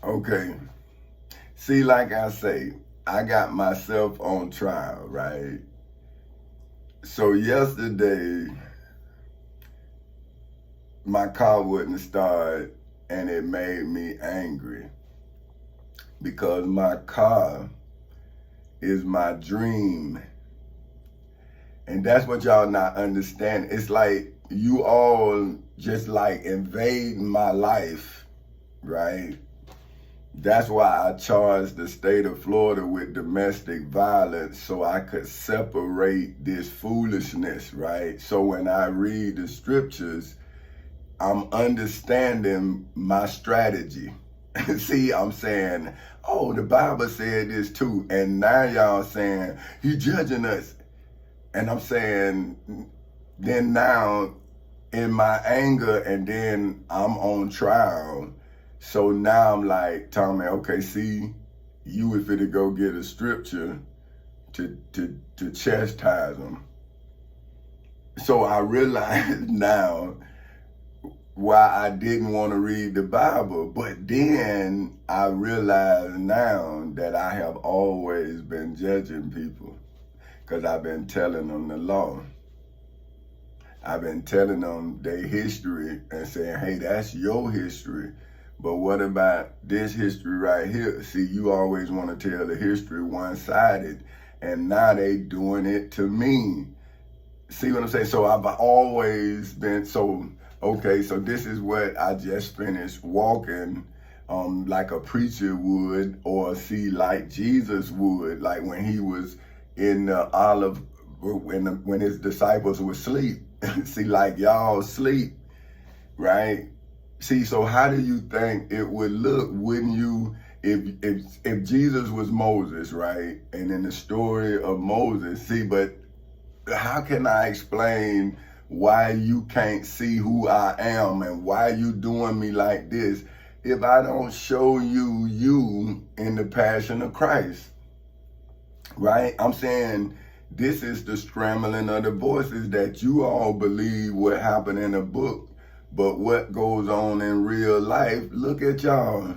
Okay. See, like I say, I got myself on trial, right? So yesterday, my car wouldn't start and it made me angry because my car is my dream. And that's what y'all not understand. It's like you all just like invade my life, right? That's why I charged the state of Florida with domestic violence so I could separate this foolishness, right? So when I read the scriptures, I'm understanding my strategy. See, I'm saying, oh, the Bible said this too. And now y'all saying, he judging us. And I'm saying, then now in my anger, and then I'm on trial. So now I'm like, Tommy, okay, see, you was fit to go get a scripture to chastise them. So I realize now why I didn't want to read the Bible. But then I realize now that I have always been judging people because I've been telling them the law. I've been telling them their history and saying, hey, that's your history. But what about this history right here? See, you always want to tell the history one-sided, and now they doing it to me. See what I'm saying? So I've always been, so, okay, so this is what I just finished walking like a preacher would, or see like Jesus would, like when he was in the olive, when his disciples were asleep. See, like y'all sleep, right? See, so how do you think it would look, wouldn't you, if Jesus was Moses, right? And in the story of Moses, see, but how can I explain why you can't see who I am and why you doing me like this if I don't show you in the passion of Christ, right? I'm saying this is the scrambling of the voices that you all believe what happened in a book. But what goes on in real life, look at y'all.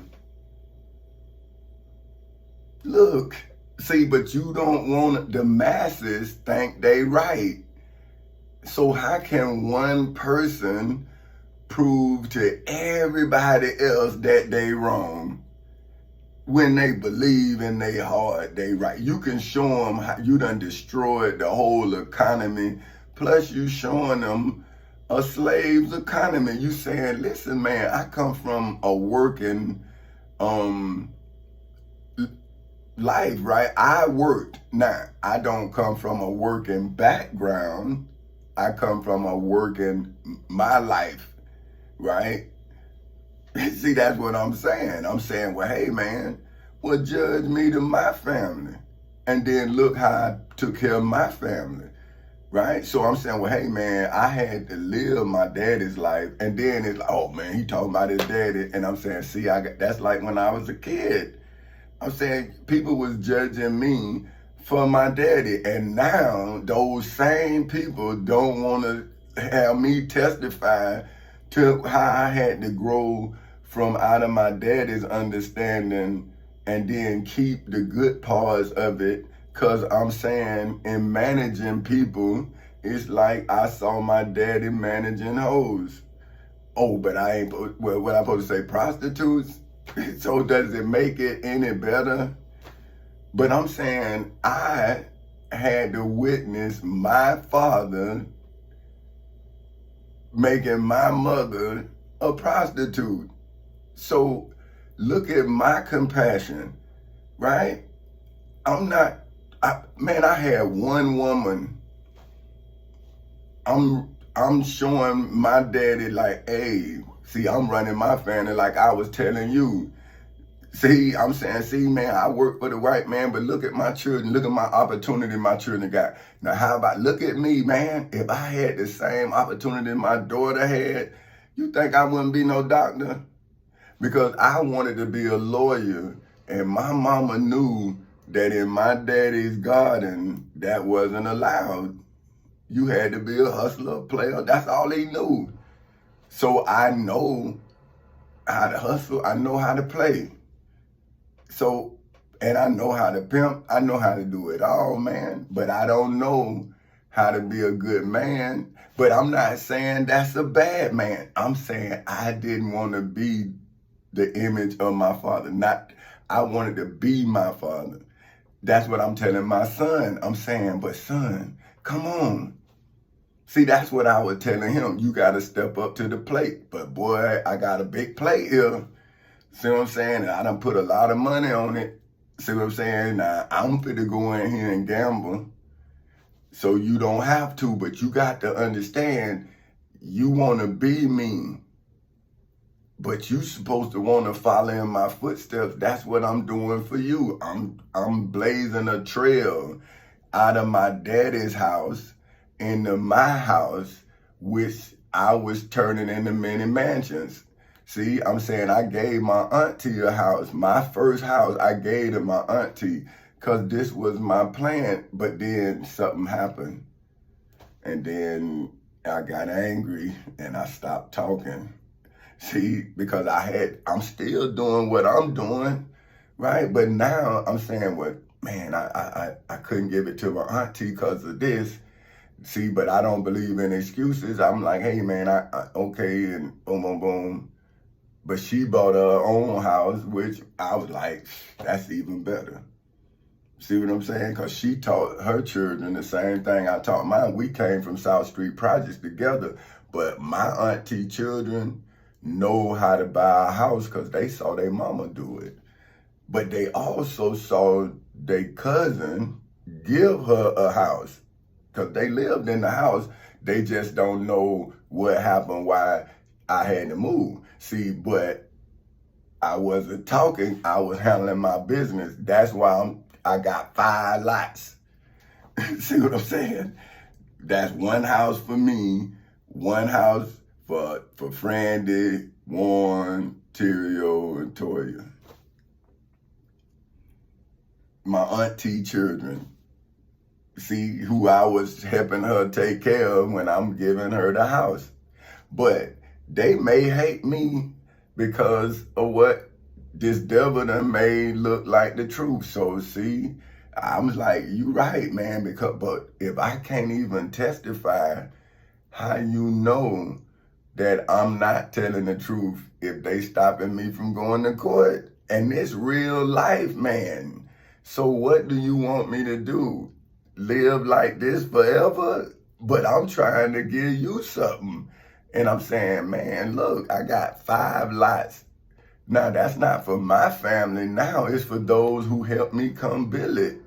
Look. See, but you don't want the masses think they right. So how can one person prove to everybody else that they wrong when they believe in their heart they right? You can show them how you done destroyed the whole economy. Plus you showing them a slave's economy. You saying, listen, man, I come from a working life, right? I worked. Now, I don't come from a working background. I come from a working my life, right? See, that's what I'm saying. I'm saying, well, hey, man, well, judge me to my family. And then look how I took care of my family. Right? So I'm saying, well, hey, man, I had to live my daddy's life. And then it's like, oh, man, he talking about his daddy. And I'm saying, see, that's like when I was a kid. I'm saying people was judging me for my daddy. And now those same people don't want to have me testify to how I had to grow from out of my daddy's understanding and then keep the good parts of it. Because I'm saying in managing people, it's like I saw my daddy managing hoes. Oh, but I ain't, well, what I'm supposed to say, prostitutes? So does it make it any better? But I'm saying I had to witness my father making my mother a prostitute. So look at my compassion, right? I had one woman. I'm showing my daddy like, hey, see, I'm running my family like I was telling you. See, I'm saying, see, man, I work for the white man, but look at my children. Look at my opportunity my children got. Now, how about, look at me, man. If I had the same opportunity my daughter had, you think I wouldn't be no doctor? Because I wanted to be a lawyer, and my mama knew that in my daddy's garden, that wasn't allowed. You had to be a hustler, a player. That's all he knew. So I know how to hustle. I know how to play. So, and I know how to pimp. I know how to do it all, man. But I don't know how to be a good man. But I'm not saying that's a bad man. I'm saying I didn't want to be the image of my father. I wanted to be my father. That's what I'm telling my son. I'm saying, but son, come on. See, that's what I was telling him. You got to step up to the plate. But boy, I got a big plate here. See what I'm saying? I done put a lot of money on it. See what I'm saying? Now, I'm finna go in here and gamble. So you don't have to, but you got to understand, you want to be me. But you supposed to want to follow in my footsteps. That's what I'm doing for you. I'm blazing a trail out of my daddy's house into my house, which I was turning into many mansions. See, I'm saying I gave my auntie a house. My first house I gave to my auntie because this was my plan. But then something happened. And then I got angry and I stopped talking. See, because I'm still doing what I'm doing, right? But now I'm saying, well, man, I couldn't give it to my auntie because of this. See, but I don't believe in excuses. I'm like, hey, man, okay, and boom, boom, boom. But she bought her own house, which I was like, that's even better. See what I'm saying? Because she taught her children the same thing I taught mine. We came from South Street Projects together, but my auntie children know how to buy a house because they saw their mama do it. But they also saw their cousin give her a house because they lived in the house. They just don't know what happened, why I had to move. See, but I wasn't talking. I was handling my business. That's why I got 5 lots. See what I'm saying? That's one house for me, one house for Frandy, Warren, Terrio, and Toya. My auntie children. See, who I was helping her take care of when I'm giving her the house. But they may hate me because of what this devil done made look like the truth. So see, I was like, you right, man, but if I can't even testify, how you know that I'm not telling the truth if they stopping me from going to court? And it's real life, man. So what do you want me to do? Live like this forever? But I'm trying to give you something. And I'm saying, man, look, I got 5 lots. Now, that's not for my family. Now it's for those who helped me come build it.